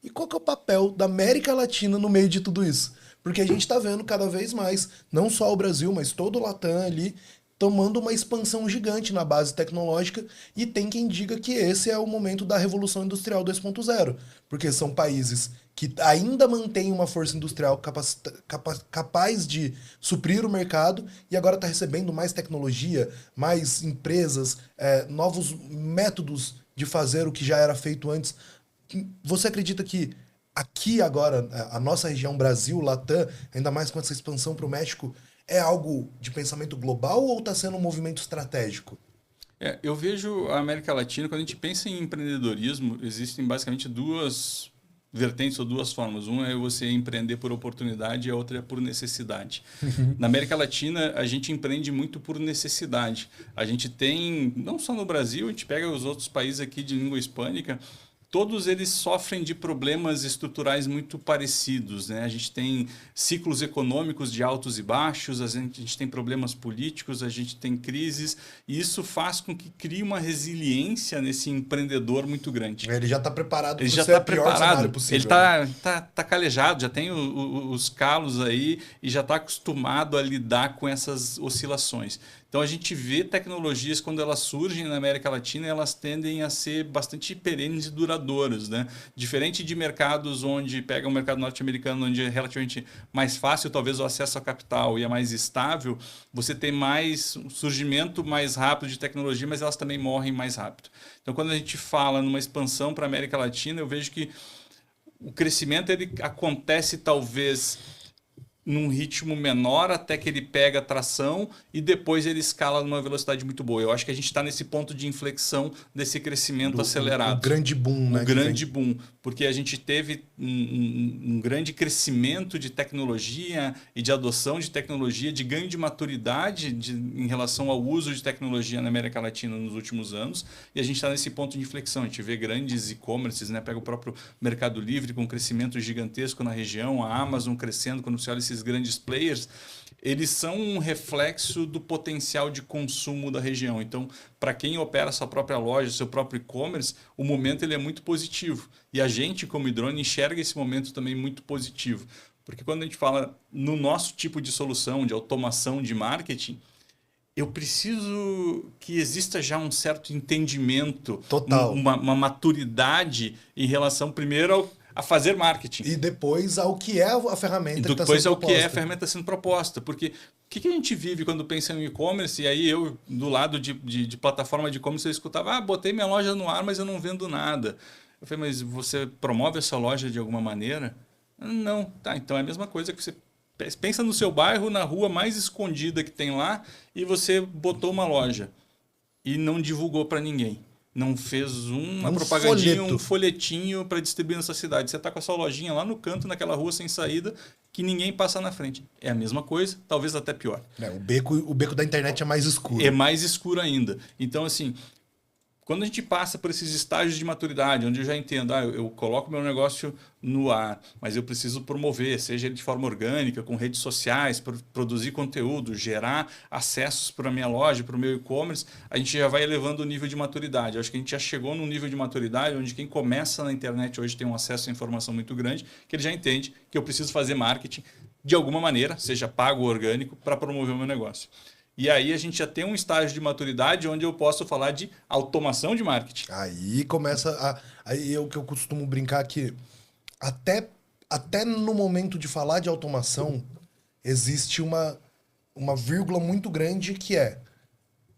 E qual que é o papel da América Latina no meio de tudo isso? Porque a gente está vendo cada vez mais, não só o Brasil, mas todo o Latam ali, tomando uma expansão gigante na base tecnológica, e tem quem diga que esse é o momento da Revolução Industrial 2.0, porque são países que ainda mantêm uma força industrial capaz de suprir o mercado e agora está recebendo mais tecnologia, mais empresas, novos métodos de fazer o que já era feito antes. Você acredita que aqui agora, a nossa região Brasil, Latam, ainda mais com essa expansão para o México, é algo de pensamento global ou está sendo um movimento estratégico? Eu vejo a América Latina, quando a gente pensa em empreendedorismo, existem basicamente duas vertentes ou duas formas. Uma é você empreender por oportunidade e a outra é por necessidade. Na América Latina, a gente empreende muito por necessidade. A gente tem, não só no Brasil, a gente pega os outros países aqui de língua hispânica, todos eles sofrem de problemas estruturais muito parecidos, né? A gente tem ciclos econômicos de altos e baixos, a gente tem problemas políticos, a gente tem crises, e isso faz com que crie uma resiliência nesse empreendedor muito grande. Ele já está preparado Ele para já ser está o pior cenário preparado, possível. ele tá calejado, já tem os calos aí e já está acostumado a lidar com essas oscilações. Então a gente vê tecnologias quando elas surgem na América Latina, elas tendem a ser bastante perenes e duradouras, né? Diferente de mercados onde pega um mercado norte-americano, onde é relativamente mais fácil talvez o acesso a capital e é mais estável, você tem mais um surgimento mais rápido de tecnologia, mas elas também morrem mais rápido. Então quando a gente fala numa expansão para a América Latina, eu vejo que o crescimento ele acontece talvez num ritmo menor até que ele pega tração e depois ele escala numa velocidade muito boa. Eu acho que a gente está nesse ponto de inflexão desse crescimento acelerado. O grande boom, né? O grande boom, porque a gente teve um grande crescimento de tecnologia e de adoção de tecnologia, de ganho de maturidade em relação ao uso de tecnologia na América Latina nos últimos anos, e a gente está nesse ponto de inflexão. A gente vê grandes e-commerces, né? Pega o próprio Mercado Livre com um crescimento gigantesco na região, a Amazon crescendo, quando você olha esses grandes players, eles são um reflexo do potencial de consumo da região. Então, para quem opera sua própria loja, seu próprio e-commerce, o momento ele é muito positivo. E a gente, como Hidrone, enxerga esse momento também muito positivo. Porque quando a gente fala no nosso tipo de solução, de automação de marketing, eu preciso que exista já um certo entendimento, Total. uma maturidade em relação, primeiro, a fazer marketing. E depois ao que é a ferramenta que está sendo proposta. Depois ao que é a ferramenta sendo proposta. Porque o que a gente vive quando pensa em e-commerce? E aí eu, do lado de plataforma de e-commerce, eu escutava, botei minha loja no ar, mas eu não vendo nada. Eu falei, mas você promove essa loja de alguma maneira? Não. Tá, então é a mesma coisa que você pensa no seu bairro, na rua mais escondida que tem lá, e você botou uma loja e não divulgou para ninguém. Não fez uma propagandinha, um folhetinho para distribuir nessa cidade. Você está com a sua lojinha lá no canto, naquela rua sem saída, que ninguém passa na frente. É a mesma coisa, talvez até pior. O beco da internet é mais escuro. É mais escuro ainda. Então, assim, quando a gente passa por esses estágios de maturidade, onde eu já entendo, eu coloco meu negócio no ar, mas eu preciso promover, seja ele de forma orgânica, com redes sociais, produzir conteúdo, gerar acessos para a minha loja, para o meu e-commerce, a gente já vai elevando o nível de maturidade. Eu acho que a gente já chegou num nível de maturidade onde quem começa na internet hoje tem um acesso à informação muito grande, que ele já entende que eu preciso fazer marketing de alguma maneira, seja pago ou orgânico, para promover o meu negócio. E aí a gente já tem um estágio de maturidade onde eu posso falar de automação de marketing. Aí começa aí é o que eu costumo brincar que até no momento de falar de automação existe uma vírgula muito grande que é: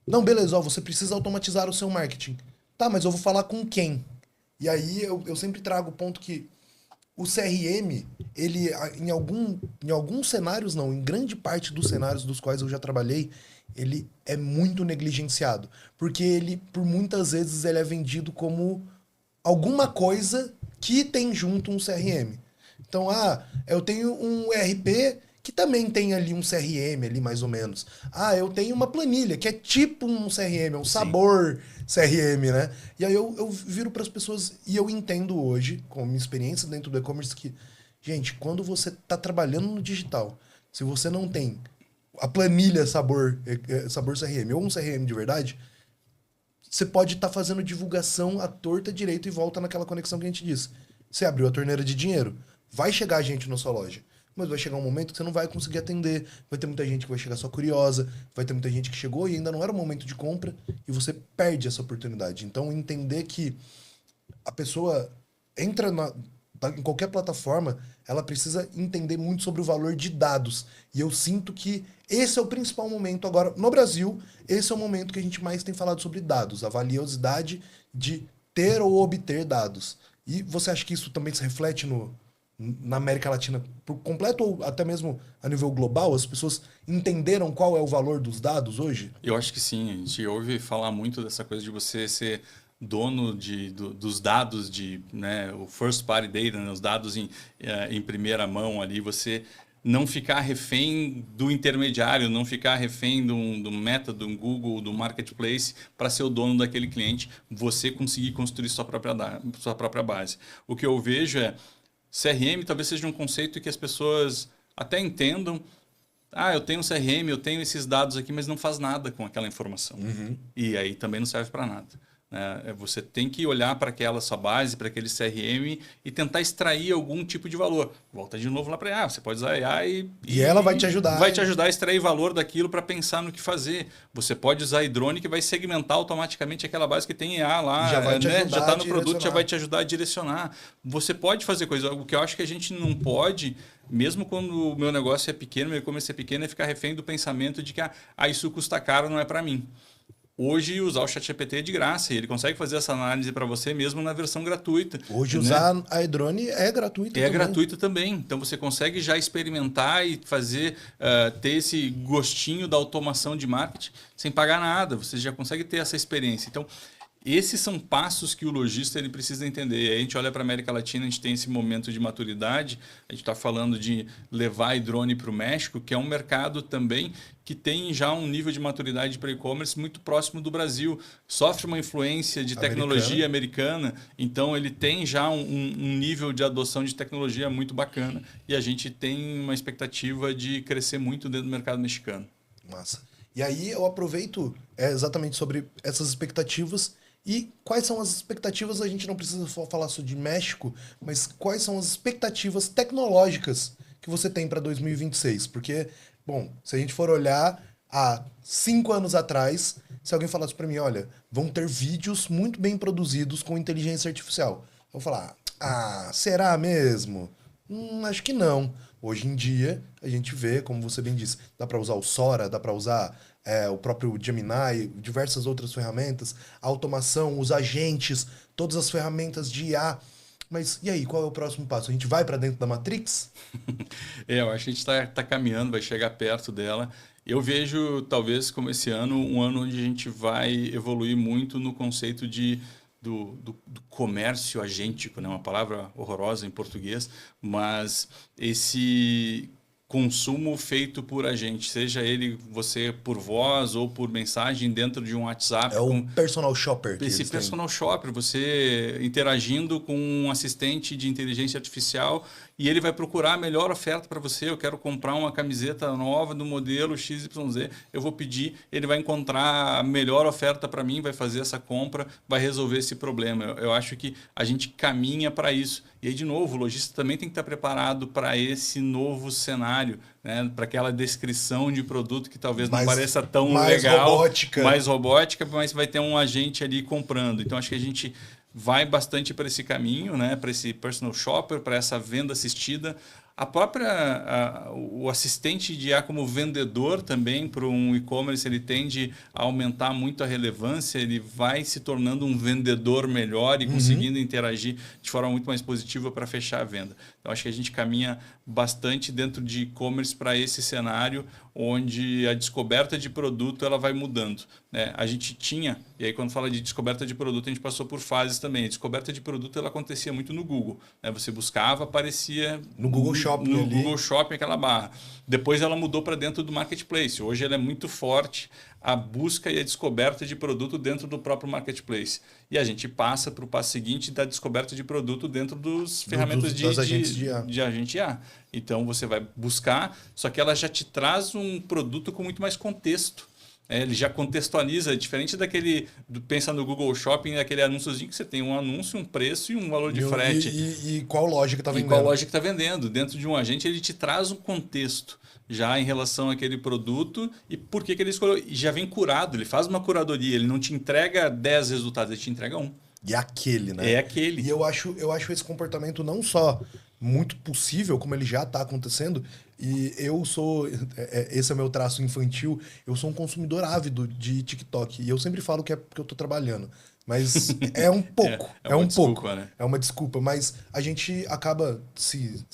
não, beleza, você precisa automatizar o seu marketing. Tá, mas eu vou falar com quem? E aí eu sempre trago o ponto que o CRM, ele, em alguns cenários, não, em grande parte dos cenários dos quais eu já trabalhei, ele é muito negligenciado. Porque ele, por muitas vezes, ele é vendido como alguma coisa que tem junto um CRM. Então, eu tenho um ERP que também tem ali um CRM ali, mais ou menos. Eu tenho uma planilha que é tipo um CRM, é um sabor CRM, né? E aí eu viro para as pessoas e eu entendo hoje, com a minha experiência dentro do e-commerce, que, gente, quando você está trabalhando no digital, se você não tem a planilha sabor CRM ou um CRM de verdade, você pode estar fazendo divulgação à torta, direito e volta naquela conexão que a gente disse. Você abriu a torneira de dinheiro, vai chegar gente na sua loja, mas vai chegar um momento que você não vai conseguir atender, vai ter muita gente que vai chegar só curiosa, vai ter muita gente que chegou e ainda não era o momento de compra e você perde essa oportunidade. Então, entender que a pessoa entra em qualquer plataforma, ela precisa entender muito sobre o valor de dados. E eu sinto que esse é o principal momento agora. No Brasil, esse é o momento que a gente mais tem falado sobre dados, a valiosidade de ter ou obter dados. E você acha que isso também se reflete na América Latina por completo ou até mesmo a nível global? As pessoas entenderam qual é o valor dos dados hoje? Eu acho que sim. A gente ouve falar muito dessa coisa de você ser dono dos dados, né, o first party data, né, os dados em primeira mão ali, você não ficar refém do intermediário, não ficar refém do Meta, do Google, do Marketplace para ser o dono daquele cliente, você conseguir construir sua própria base. O que eu vejo é, CRM talvez seja um conceito que as pessoas até entendam. Ah, eu tenho um CRM, eu tenho esses dados aqui, mas não faz nada com aquela informação. E aí também não serve para nada. Você tem que olhar para aquela sua base, para aquele CRM e tentar extrair algum tipo de valor. Volta de novo lá para você pode usar a AI e ela vai te ajudar. Vai te ajudar a extrair valor daquilo para pensar no que fazer. Você pode usar a drone que vai segmentar automaticamente aquela base que tem IA lá, já vai te ajudar, já está no produto, já vai te ajudar a direcionar. Você pode fazer coisa. O que eu acho que a gente não pode, mesmo quando o meu negócio é pequeno, meu e-commerce é pequeno, é ficar refém do pensamento de que isso custa caro, não é para mim. Hoje, usar o ChatGPT é de graça e ele consegue fazer essa análise para você mesmo na versão gratuita. Hoje, usar a drone é gratuito também. É gratuito também. Então, você consegue já experimentar e fazer, ter esse gostinho da automação de marketing sem pagar nada. Você já consegue ter essa experiência. Então, esses são passos que o lojista ele precisa entender. E aí a gente olha para a América Latina, a gente tem esse momento de maturidade. A gente está falando de levar a drone para o México, que é um mercado também que tem já um nível de maturidade para e-commerce muito próximo do Brasil. Sofre uma influência de tecnologia americana, então ele tem já um nível de adoção de tecnologia muito bacana. E a gente tem uma expectativa de crescer muito dentro do mercado mexicano. Massa. E aí eu aproveito exatamente sobre essas expectativas. E quais são as expectativas, a gente não precisa falar só de México, mas quais são as expectativas tecnológicas que você tem para 2026? Porque, bom, se a gente for olhar há 5 anos atrás, se alguém falasse para mim, olha, vão ter vídeos muito bem produzidos com inteligência artificial. Eu vou falar, será mesmo? Acho que não. Hoje em dia, a gente vê, como você bem disse, dá para usar o Sora, dá para usar o próprio Gemini, diversas outras ferramentas, a automação, os agentes, todas as ferramentas de IA. Mas e aí, qual é o próximo passo? A gente vai para dentro da Matrix? Eu acho que a gente está caminhando, vai chegar perto dela. Eu vejo, talvez, como esse ano, um ano onde a gente vai evoluir muito no conceito do comércio agêntico, né? Uma palavra horrorosa em português, mas esse consumo feito por agente, seja ele você por voz ou por mensagem dentro de um WhatsApp. É um personal shopper. Esse personal shopper, você interagindo com um assistente de inteligência artificial e ele vai procurar a melhor oferta para você. Eu quero comprar uma camiseta nova do modelo XYZ, eu vou pedir, ele vai encontrar a melhor oferta para mim, vai fazer essa compra, vai resolver esse problema. Eu acho que a gente caminha para isso. E aí, de novo, o lojista também tem que estar preparado para esse novo cenário, né? Para aquela descrição de produto que talvez não pareça tão legal, mais robótica, mas vai ter um agente ali comprando. Então, acho que a gente vai bastante para esse caminho, né? Para esse personal shopper, para essa venda assistida. O assistente de IA como vendedor também para um e-commerce, ele tende a aumentar muito a relevância, ele vai se tornando um vendedor melhor e conseguindo interagir de forma muito mais positiva para fechar a venda. Então, acho que a gente caminha bastante dentro de e-commerce para esse cenário onde a descoberta de produto ela vai mudando, né? A gente tinha, e aí quando fala de descoberta de produto, a gente passou por fases também. A descoberta de produto ela acontecia muito no Google, né? Você buscava, aparecia no Google Shopping, Google Shopping, aquela barra. Depois ela mudou para dentro do Marketplace. Hoje ela é muito forte a busca e a descoberta de produto dentro do próprio marketplace. E a gente passa para o passo seguinte da descoberta de produto dentro das ferramentas das agentes de IA. de agente IA. Então você vai buscar, só que ela já te traz um produto com muito mais contexto. Ele já contextualiza, diferente daquele, pensa no Google Shopping, aquele anúnciozinho que você tem um anúncio, um preço e um valor de frete. E qual loja que está vendendo. E qual loja que está vendendo. Dentro de um agente, ele te traz um contexto já em relação àquele produto e por que ele escolheu. E já vem curado, ele faz uma curadoria, ele não te entrega 10 resultados, ele te entrega um. E é aquele, né? É aquele. E eu acho esse comportamento não só muito possível, como ele já está acontecendo, e eu sou, esse é o meu traço infantil, eu sou um consumidor ávido de TikTok, e eu sempre falo que é porque eu estou trabalhando, mas é um pouco, é um desculpa, pouco, né? é uma desculpa, mas a gente acaba se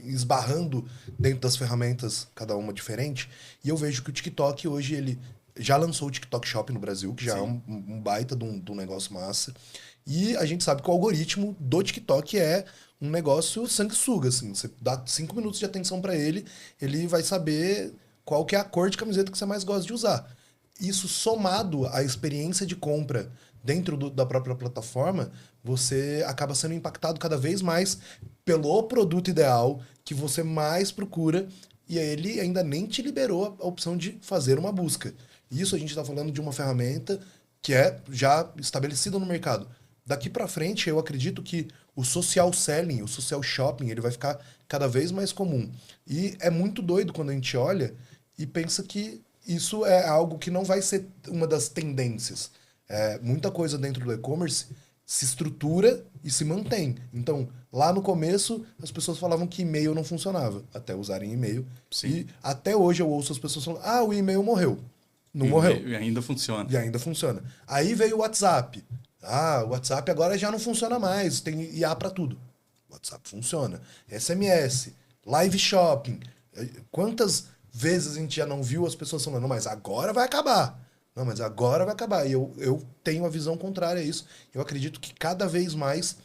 esbarrando dentro das ferramentas, cada uma diferente, e eu vejo que o TikTok hoje, ele já lançou o TikTok Shop no Brasil, que já é um baita de um negócio massa. E a gente sabe que o algoritmo do TikTok é um negócio sanguessuga, assim. Você dá 5 minutos de atenção para ele, ele vai saber qual que é a cor de camiseta que você mais gosta de usar. Isso somado à experiência de compra dentro da própria plataforma, você acaba sendo impactado cada vez mais pelo produto ideal que você mais procura e ele ainda nem te liberou a opção de fazer uma busca. Isso a gente está falando de uma ferramenta que é já estabelecida no mercado. Daqui para frente, eu acredito que o social selling, o social shopping, ele vai ficar cada vez mais comum. E é muito doido quando a gente olha e pensa que isso é algo que não vai ser uma das tendências. Muita coisa dentro do e-commerce se estrutura e se mantém. Então, lá no começo, as pessoas falavam que e-mail não funcionava, até usarem e-mail. Sim. E até hoje eu ouço as pessoas falando, o e-mail morreu. Não morreu. E ainda funciona. E ainda funciona. Aí veio o WhatsApp. O WhatsApp agora já não funciona mais, tem IA para tudo. O WhatsApp funciona. SMS, live shopping. Quantas vezes a gente já não viu as pessoas falando, não, mas agora vai acabar. Não, mas agora vai acabar. E eu tenho a visão contrária a isso. Eu acredito que cada vez mais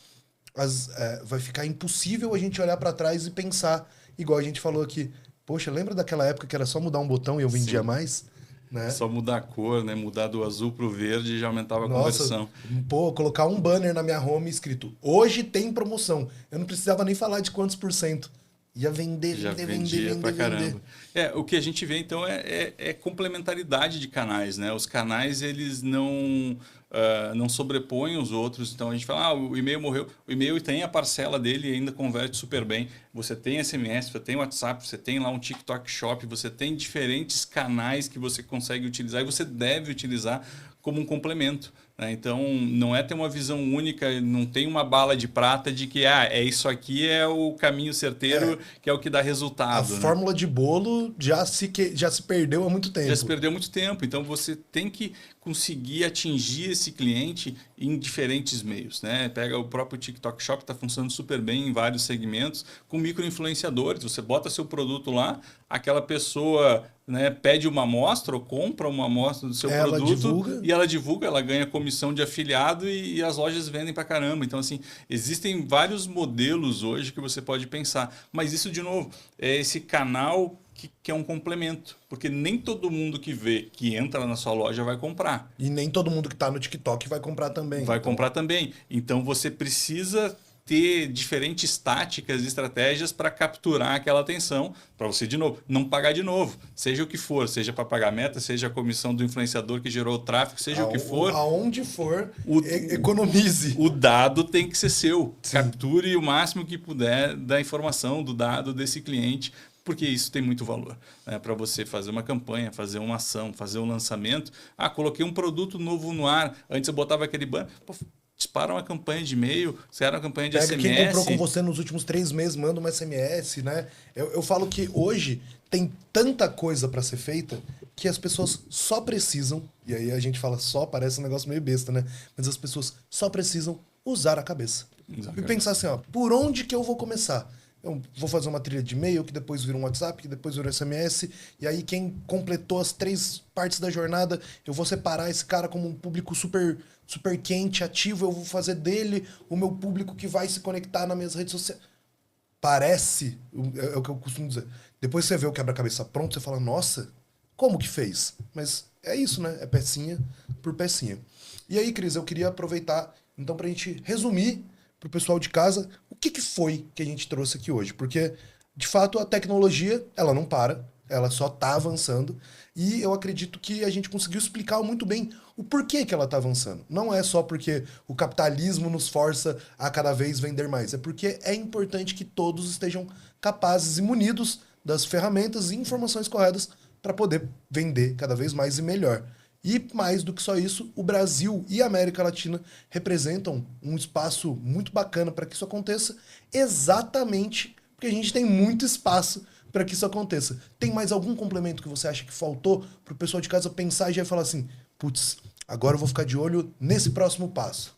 vai ficar impossível a gente olhar para trás e pensar, igual a gente falou aqui, poxa, lembra daquela época que era só mudar um botão e eu vendia mais? Né? Só mudar a cor, né? Mudar do azul pro verde e já aumentava a conversão. Pô, colocar um banner na minha home escrito hoje tem promoção. Eu não precisava nem falar de quantos por cento. Ia vender, já vendia pra caramba. O que a gente vê então é complementaridade de canais, né? Os canais eles não sobrepõem os outros. Então a gente fala, o e-mail morreu. O e-mail tem a parcela dele e ainda converte super bem. Você tem SMS, você tem WhatsApp, você tem lá um TikTok Shop, você tem diferentes canais que você consegue utilizar e você deve utilizar como um complemento. Né? Então, não é ter uma visão única, não tem uma bala de prata de que isso aqui é o caminho certeiro, que é o que dá resultado. A fórmula de bolo já se perdeu há muito tempo. Já se perdeu há muito tempo. Então, você tem que conseguir atingir esse cliente em diferentes meios. Né? Pega o próprio TikTok Shop, está funcionando super bem em vários segmentos, com micro-influenciadores. Você bota seu produto lá, aquela pessoa... Né, pede uma amostra ou compra uma amostra do seu produto e ela divulga, ela ganha comissão de afiliado e as lojas vendem pra caramba. Então, assim, existem vários modelos hoje que você pode pensar. Mas isso, de novo, é esse canal que é um complemento. Porque nem todo mundo que entra na sua loja vai comprar. E nem todo mundo que está no TikTok vai comprar também. Comprar também. Então, você precisa ter diferentes táticas e estratégias para capturar aquela atenção, para você, de novo, não pagar de novo. Seja o que for, seja para pagar meta, seja a comissão do influenciador que gerou o tráfego, seja o que for. Aonde for, economize. O dado tem que ser seu. Sim. Capture o máximo que puder da informação, do dado desse cliente, porque isso tem muito valor. Né? Para você fazer uma campanha, fazer uma ação, fazer um lançamento. Coloquei um produto novo no ar, antes eu botava aquele banner... Dispara uma campanha de e-mail, dispara uma campanha de SMS. Quem comprou com você nos últimos 3 meses, manda um SMS, né? Eu falo que hoje tem tanta coisa para ser feita que as pessoas só precisam, e aí a gente fala só, parece um negócio meio besta, né? Mas as pessoas só precisam usar a cabeça. E pensar assim, por onde que eu vou começar? Eu vou fazer uma trilha de e-mail, que depois vira um WhatsApp, que depois vira um SMS, e aí quem completou as 3 partes da jornada, eu vou separar esse cara como um público super quente, ativo, eu vou fazer dele o meu público que vai se conectar nas minhas redes sociais. Parece, é o que eu costumo dizer. Depois você vê o quebra-cabeça pronto, você fala, nossa, como que fez? Mas é isso, né? É pecinha por pecinha. E aí, Cris, eu queria aproveitar, então, pra gente resumir pro pessoal de casa o que que foi que a gente trouxe aqui hoje. Porque, de fato, a tecnologia, ela não para, ela só tá avançando. E eu acredito que a gente conseguiu explicar muito bem o porquê que ela tá avançando. Não é só porque o capitalismo nos força a cada vez vender mais, é porque é importante que todos estejam capazes e munidos das ferramentas e informações corretas para poder vender cada vez mais e melhor. E mais do que só isso, o Brasil e a América Latina representam um espaço muito bacana para que isso aconteça, exatamente porque a gente tem muito espaço para que isso aconteça. Tem mais algum complemento que você acha que faltou para o pessoal de casa pensar e já falar assim, putz, agora eu vou ficar de olho nesse próximo passo?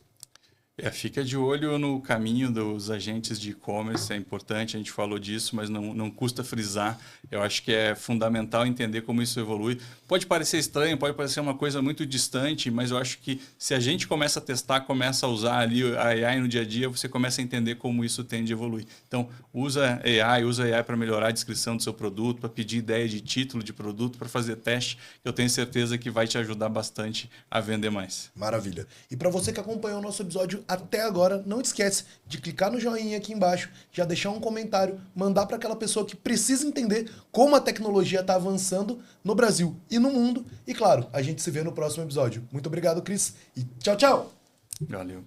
Fica de olho no caminho dos agentes de e-commerce, é importante, a gente falou disso, mas não custa frisar. Eu acho que é fundamental entender como isso evolui. Pode parecer estranho, pode parecer uma coisa muito distante, mas eu acho que se a gente começa a testar, começa a usar ali a AI no dia a dia, você começa a entender como isso tende a evoluir. Então, usa AI para melhorar a descrição do seu produto, para pedir ideia de título de produto, para fazer teste, que eu tenho certeza que vai te ajudar bastante a vender mais. Maravilha. E para você que acompanhou o nosso episódio até agora, não esquece de clicar no joinha aqui embaixo, já deixar um comentário, mandar para aquela pessoa que precisa entender como a tecnologia está avançando no Brasil e no mundo. E claro, a gente se vê no próximo episódio. Muito obrigado, Cris, e tchau, tchau! Valeu.